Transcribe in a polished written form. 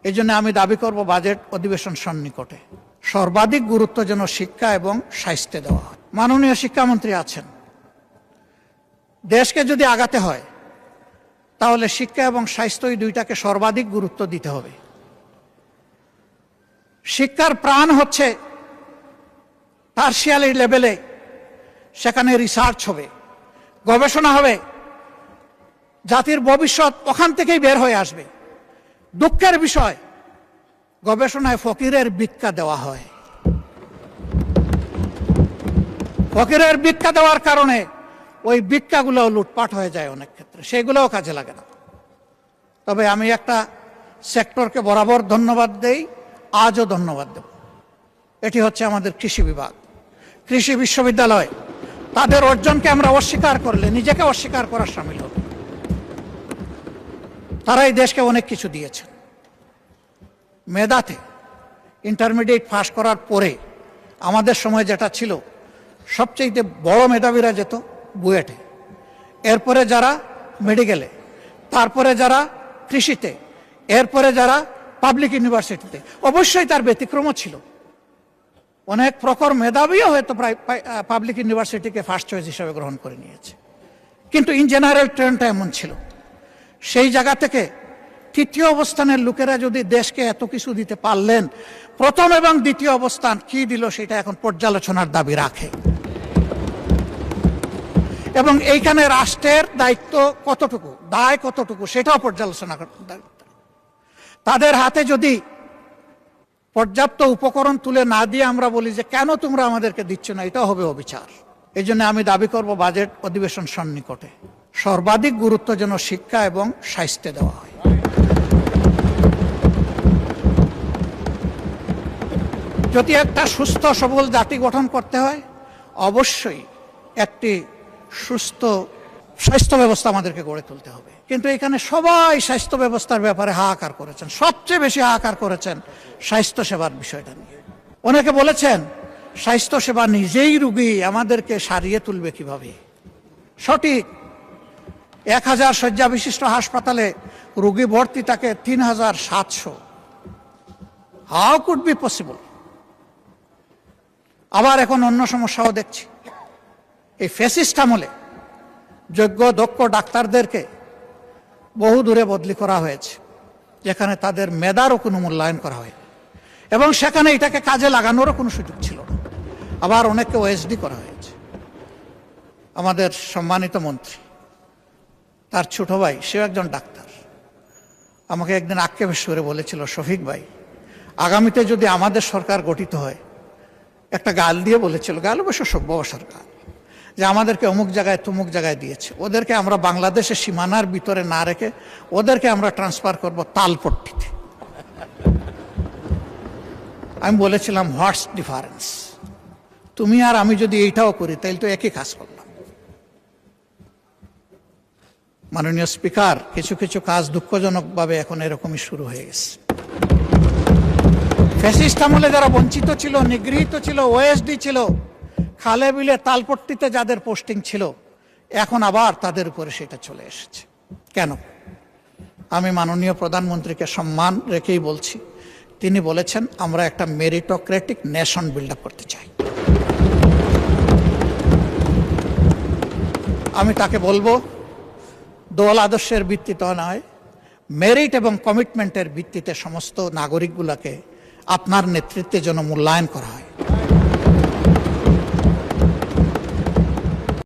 এই জন্য আমি দাবি করব বাজেট অধিবেশন সন্নিকটে সর্বাধিক গুরুত্ব যেন শিক্ষা এবং স্বাস্থ্যে দেওয়া হয়। মাননীয় শিক্ষামন্ত্রী আছেন, দেশকে যদি আগাতে হয় তাহলে শিক্ষা এবং স্বাস্থ্য এই দুইটাকে সর্বাধিক গুরুত্ব দিতে হবে। শিক্ষার প্রাণ হচ্ছে টারশিয়ারি লেভেলে, সেখানে রিসার্চ হবে, গবেষণা হবে, জাতির ভবিষ্যৎ ওখান থেকেই বের হয়ে আসবে। দুঃখের বিষয়, গবেষণায় ফকিরের ভিক্ষা দেওয়া হয়। ফকিরের ভিক্ষা দেওয়ার কারণে ওই ভিক্ষাগুলো লুটপাট হয়ে যায় অনেক ক্ষেত্রে, সেগুলোও কাজে লাগে না। তবে আমি একটা সেক্টরকে বরাবর ধন্যবাদ দেই, আজও ধন্যবাদ দেব। এটি হচ্ছে আমাদের কৃষি বিভাগ, কৃষি বিশ্ববিদ্যালয়। তাদের অর্জনকে আমরা অস্বীকার করলে নিজেকে অস্বীকার করার সামিল হবে। তারা এই দেশকে অনেক কিছু দিয়েছেন। মেধাতে ইন্টারমিডিয়েট পাস করার পরে আমাদের সময় যেটা ছিল, সবচেয়ে বড় মেধাবীরা যেত বুয়েটে, এরপরে যারা মেডিকেলে, তারপরে যারা কৃষিতে, এরপরে যারা পাবলিক ইউনিভার্সিটিতে। অবশ্যই তার ব্যতিক্রমও ছিল, অনেক প্রখর মেধাবীও হয়তো প্রায় পাবলিক ইউনিভার্সিটিকে ফার্স্ট চয়েস হিসেবে গ্রহণ করে নিয়েছে, কিন্তু ইন জেনারেল ট্রেন্ডটা এমন ছিল। সেই জায়গা থেকে তৃতীয় অবস্থানের লোকেরা যদি দেশকে এত কিছু দিতে পারলেন, প্রথম এবং দ্বিতীয় অবস্থান কি দিল সেটা এখন পর্যালোচনার দাবি রাখে। এবং এইখানে রাষ্ট্রের দায়িত্ব কতটুকু, দায় কতটুকু, সেটাও পর্যালোচনা করতে। তাদের হাতে যদি পর্যাপ্ত উপকরণ তুলে না দিয়ে আমরা বলি যে কেন তোমরা আমাদেরকে দিচ্ছ না, এটাও হবে অবিচার। এই জন্য আমি দাবি করব বাজেট অধিবেশন সন্নিকটে সর্বাধিক গুরুত্ব যেন শিক্ষা এবং স্বাস্থ্যে দেওয়া হয়। যদি একটা সুস্থ সবল জাতি গঠন করতে হয়, অবশ্যই একটি সুস্থ স্বাস্থ্য ব্যবস্থা আমাদেরকে গড়ে তুলতে হবে। কিন্তু এখানে সবাই স্বাস্থ্য ব্যবস্থার ব্যাপারে হাহাকার করেছেন, সবচেয়ে বেশি হাহাকার করেছেন স্বাস্থ্য সেবার বিষয়টা নিয়ে। অনেকে বলেছেন স্বাস্থ্য সেবা নিজেই রুগী, আমাদেরকে সারিয়ে তুলবে কিভাবে। সঠিক, 1000 শয্যা বিশিষ্ট হাসপাতালে রুগী ভর্তি থাকে 3700। How could be possible? আবার এখন অন্য সমস্যাও দেখছি। এই ফ্যাসিস্ট আমলে যোগ্য দক্ষ ডাক্তারদেরকে বহু দূরে বদলি করা হয়েছে, যেখানে তাদের মেধারও কোনো মূল্যায়ন করা হয়, এবং সেখানে এটাকে কাজে লাগানোরও কোনো সুযোগ ছিল না। আবার অনেককে ওএসডি করা হয়েছে। আমাদের সম্মানিত মন্ত্রী, তার ছোট ভাই, সেও একজন ডাক্তার, আমাকে একদিন আক্ষেপের সুরে বলেছিল, শফিক ভাই, আগামীতে যদি আমাদের সরকার গঠিত হয়, একটা গাল দিয়ে বলেছিল, গাল অবশ্য সভ্য সরকার, যে আমাদেরকে অমুক জায়গায় তমুক জায়গায় দিয়েছে, ওদেরকে আমরা বাংলাদেশের সীমানার ভিতরে না রেখে ওদেরকে আমরা ট্রান্সফার করব তালপট্টিতে। আমি বলেছিলাম, হোয়াটস ডিফারেন্স? তুমি আর আমি যদি এইটাও করি তাহলে তো একই কাজ করলাম। মাননীয় স্পিকার, কিছু কিছু কাজ দুঃখজনকভাবে এখন এরকমই শুরু হয়ে গেছে। ফ্যাসিস্ট আমলে যারা বঞ্চিত ছিল, নিগৃহীত ছিল, ওএসডি ছিল, খালে বিলে তালপট্টিতে যাদের পোস্টিং ছিল, এখন আবার তাদের উপরে সেটা চলে এসেছে। কেন? আমি মাননীয় প্রধানমন্ত্রীকে সম্মান রেখেই বলছি, তিনি বলেছেন আমরা একটা মেরিটোক্রেটিক নেশন বিল্ড আপ করতে চাই। আমি তাকে বলবো, দল আদর্শের ভিত্তিতে নয়, মেরিট এবং কমিটমেন্টের ভিত্তিতে সমস্ত নাগরিকগুলোকে আপনার নেতৃত্বে যেন মূল্যায়ন করা হয়।